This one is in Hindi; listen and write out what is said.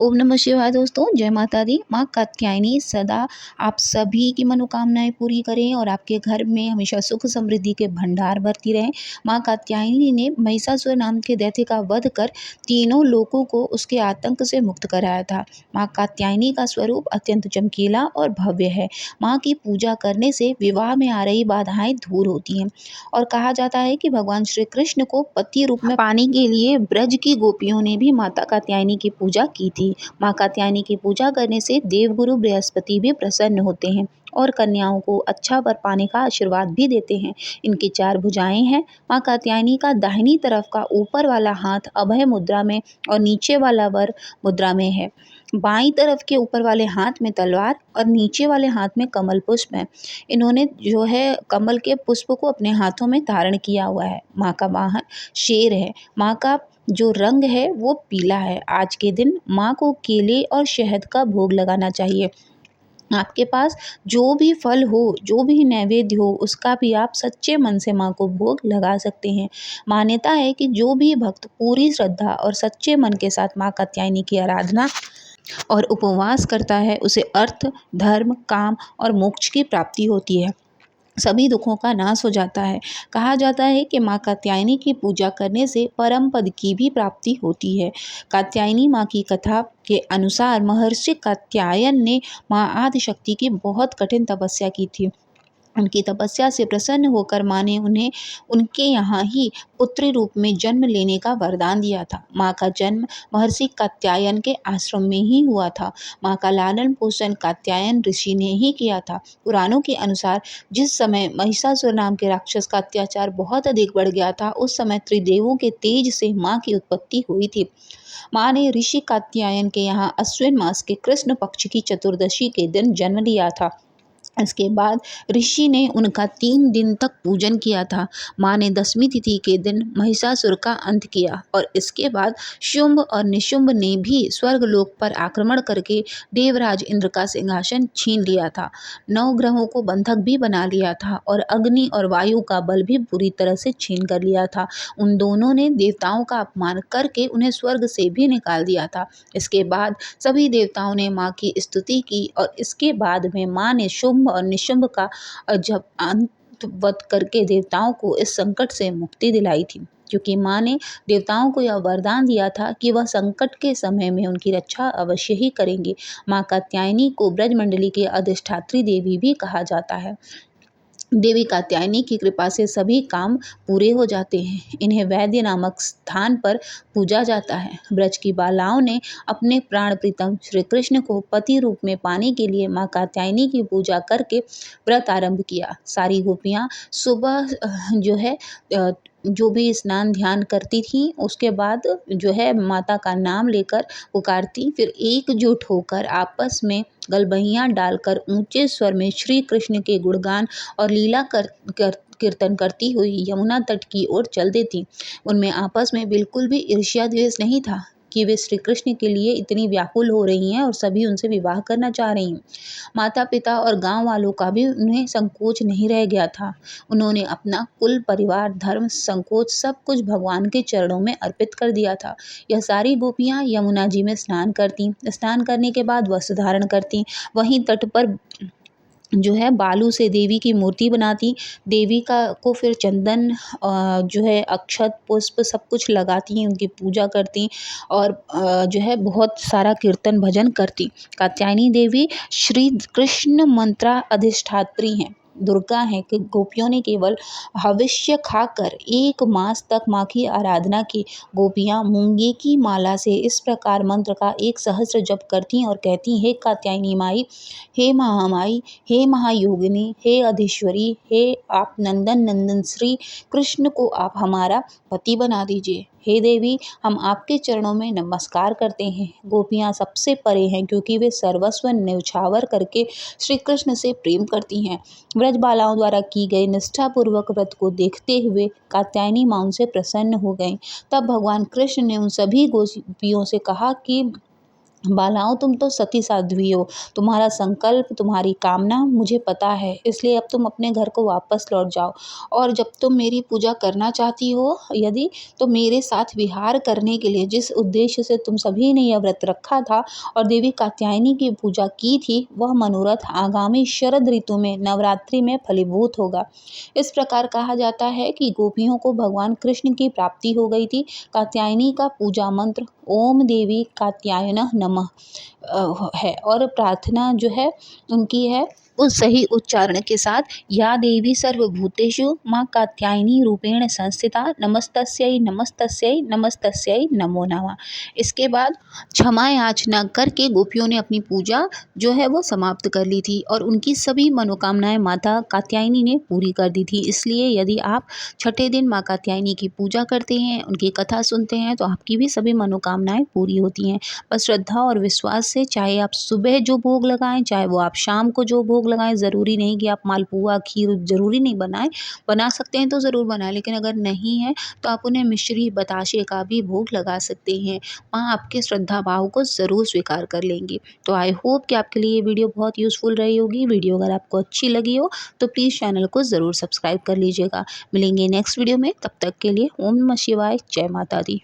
ओम नमः शिवाय दोस्तों, जय माता दी। माँ कात्यायनी सदा आप सभी की मनोकामनाएं पूरी करें और आपके घर में हमेशा सुख समृद्धि के भंडार भरती रहें। माँ कात्यायनी ने महिषासुर नाम के दैत्य का वध कर तीनों लोगों को उसके आतंक से मुक्त कराया था। माँ कात्यायनी का स्वरूप अत्यंत चमकीला और भव्य है। माँ की पूजा करने से विवाह में आ रही बाधाएं दूर होती हैं और कहा जाता है कि भगवान श्री कृष्ण को पति रूप में पाने के लिए ब्रज की गोपियों ने भी माता कात्यायनी की पूजा की थी। माँ कात्यायनी की पूजा करने से देवगुरु बृहस्पति भी प्रसन्न होते हैं और कन्याओं को अच्छा वर पाने का आशीर्वाद भी देते हैं। इनकी 4 भुजाएं हैं। माँ कात्यायनी का दाहिनी तरफ का ऊपर वाला हाथ अभय मुद्रा में और नीचे वाला वर मुद्रा में है। बाईं तरफ के ऊपर वाले हाथ में तलवार और नीचे वाले हाथ में कमल पुष्प है। इन्होंने जो है कमल के पुष्प को अपने हाथों में धारण किया हुआ है। माँ का वाहन शेर है। माँ का जो रंग है वो पीला है। आज के दिन माँ को केले और शहद का भोग लगाना चाहिए। आपके पास जो भी फल हो, जो भी नैवेद्य हो, उसका भी आप सच्चे मन से माँ को भोग लगा सकते हैं। मान्यता है कि जो भी भक्त पूरी श्रद्धा और सच्चे मन के साथ माँ कात्यायनी की आराधना और उपवास करता है, उसे अर्थ, धर्म, काम और मोक्ष की प्राप्ति होती है। सभी दुखों का नाश हो जाता है। कहा जाता है कि माँ कात्यायनी की पूजा करने से परम पद की भी प्राप्ति होती है। कात्यायनी माँ की कथा के अनुसार महर्षि कात्यायन ने माँ आदिशक्ति की बहुत कठिन तपस्या की थी। उनकी तपस्या से प्रसन्न होकर माँ ने उन्हें उनके यहाँ ही पुत्री रूप में जन्म लेने का वरदान दिया था। माँ का जन्म महर्षि कात्यायन के आश्रम में ही हुआ था। माँ का लालन पोषण कात्यायन ऋषि ने ही किया था। पुराणों के अनुसार जिस समय महिषासुर नाम के राक्षस का अत्याचार बहुत अधिक बढ़ गया था, उस समय त्रिदेवों के तेज से माँ की उत्पत्ति हुई थी। माँ ने ऋषि कात्यायन के यहाँ अश्विन मास के कृष्ण पक्ष की चतुर्दशी के दिन जन्म लिया था। इसके बाद ऋषि ने उनका 3 दिन तक पूजन किया था। माँ ने 10वीं तिथि के दिन महिषासुर का अंत किया और इसके बाद शुंभ और निशुंभ ने भी स्वर्गलोक पर आक्रमण करके देवराज इंद्र का सिंहासन छीन लिया था। 9 ग्रहों को बंधक भी बना लिया था और अग्नि और वायु का बल भी पूरी तरह से छीन कर लिया था। उन दोनों ने देवताओं का अपमान करके उन्हें स्वर्ग से भी निकाल दिया था। इसके बाद सभी देवताओं ने माँ की स्तुति की और इसके बाद में माँ ने शुंभ और निशुंभ का जब अंत वध करके देवताओं को इस संकट से मुक्ति दिलाई थी, क्योंकि माँ ने देवताओं को यह वरदान दिया था कि वह संकट के समय में उनकी रक्षा अवश्य ही करेंगे। माँ कात्यायनी को ब्रजमंडली की अधिष्ठात्री देवी भी कहा जाता है। देवी कात्यायनी की कृपा से सभी काम पूरे हो जाते हैं। इन्हें वैद्य नामक स्थान पर पूजा जाता है। ब्रज की बालाओं ने अपने प्राण प्रीतम श्री कृष्ण को पति रूप में पाने के लिए माँ कात्यायनी की पूजा करके व्रत आरंभ किया। सारी गोपियाँ सुबह जो है जो भी स्नान ध्यान करती थी, उसके बाद जो है माता का नाम लेकर पुकारती, फिर एकजुट होकर आपस में गलबहियाँ डालकर ऊंचे स्वर में श्री कृष्ण के गुणगान और लीला कीर्तन करती हुई यमुना तट की ओर चल देती। उनमें आपस में बिल्कुल भी ईर्ष्या द्वेष नहीं था कि वे श्री कृष्ण के लिए इतनी व्याकुल हो रही हैं और सभी उनसे विवाह करना चाह रही हैं। माता पिता और गांव वालों का भी उन्हें संकोच नहीं रह गया था। उन्होंने अपना कुल परिवार धर्म संकोच सब कुछ भगवान के चरणों में अर्पित कर दिया था। यह सारी गोपियाँ यमुना जी में स्नान करती, स्नान करने के बाद वस्त्र धारण करती, वहीं तट पर जो है बालू से देवी की मूर्ति बनाती, देवी का को फिर चंदन जो है अक्षत पुष्प सब कुछ लगाती, उनकी पूजा करती और जो है बहुत सारा कीर्तन भजन करती। कात्यायनी देवी श्री कृष्ण मंत्रा अधिष्ठात्री हैं, दुर्गा हैं कि गोपियों ने केवल हविष्य खाकर 1 मास तक माँ की आराधना की। गोपियाँ मूंगे की माला से इस प्रकार मंत्र का 1 सहस्त्र जप करती और कहती, हे कात्यायनी माई, हे महामाई, हे महायोगिनी, हे अधीश्वरी, हे आप नंदन नंदन श्री कृष्ण को आप हमारा पति बना दीजिए। हे देवी, हम आपके चरणों में नमस्कार करते हैं। गोपियाँ सबसे परे हैं क्योंकि वे सर्वस्व न्यौछावर करके श्री कृष्ण से प्रेम करती हैं। ब्रजबालाओं द्वारा की गई निष्ठापूर्वक व्रत को देखते हुए कात्यायनी माँ उनसे प्रसन्न हो गईं। तब भगवान कृष्ण ने उन सभी गोपियों से कहा कि बालाओं तुम तो सती साध्वी हो, तुम्हारा संकल्प, तुम्हारी कामना मुझे पता है, इसलिए अब तुम अपने घर को वापस लौट जाओ और जब तुम मेरी पूजा करना चाहती हो यदि तो मेरे साथ विहार करने के लिए जिस उद्देश्य से तुम सभी ने यह व्रत रखा था और देवी कात्यायनी की पूजा की थी वह मनोरथ आगामी शरद ऋतु में नवरात्रि में फलीभूत होगा। इस प्रकार कहा जाता है कि गोपियों को भगवान कृष्ण की प्राप्ति हो गई थी। कात्यायनी का पूजा मंत्र ओम देवी कात्यायनः नमः है और प्रार्थना जो है उनकी है उस सही उच्चारण के साथ या देवी सर्वभूतेषु माँ कात्यायनी रूपेण संस्थिता नमस्तस्यै नमस्तस्यै नमस्तस्यै नमो नमः। इसके बाद क्षमा याचना करके गोपियों ने अपनी पूजा जो है वो समाप्त कर ली थी और उनकी सभी मनोकामनाएं माता कात्यायनी ने पूरी कर दी थी। इसलिए यदि आप छठे दिन माँ कात्यायनी की पूजा करते हैं, उनकी कथा सुनते हैं तो आपकी भी सभी मनोकामनाएं पूरी होती हैं। बस श्रद्धा और विश्वास से चाहे आप सुबह जो भोग लगाएं, चाहे वो आप शाम को जो भोग लगाएं, ज़रूरी नहीं कि आप मालपुआ खीर ज़रूरी नहीं बनाएं, बना सकते हैं तो ज़रूर बनाएं, लेकिन अगर नहीं है तो आप उन्हें मिश्री बताशे का भी भोग लगा सकते हैं। वहाँ आपके श्रद्धा भाव को ज़रूर स्वीकार कर लेंगे। तो आई होप कि आपके लिए ये वीडियो बहुत यूज़फुल रही होगी। वीडियो अगर आपको अच्छी लगी हो तो प्लीज़ चैनल को ज़रूर सब्सक्राइब कर लीजिएगा। मिलेंगे नेक्स्ट वीडियो में, तब तक के लिए ओम नमः शिवाय, जय माता दी।